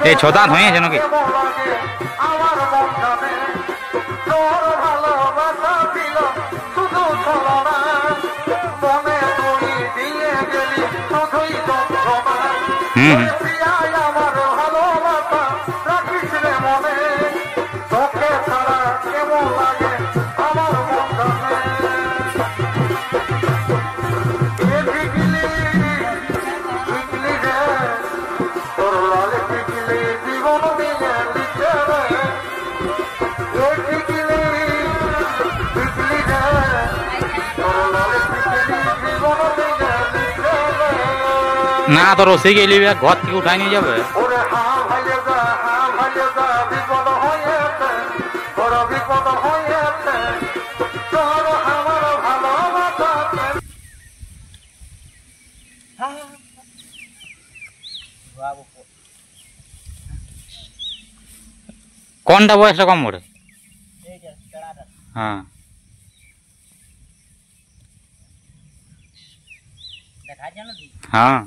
এই ছদাঁত হয়েছে নাকি? হুম না তো রসি গেলি ঘর থেকে উঠাই নিয়ে যাবে। কোনটা বয়সটা কম করে? হ্যাঁ হ্যাঁ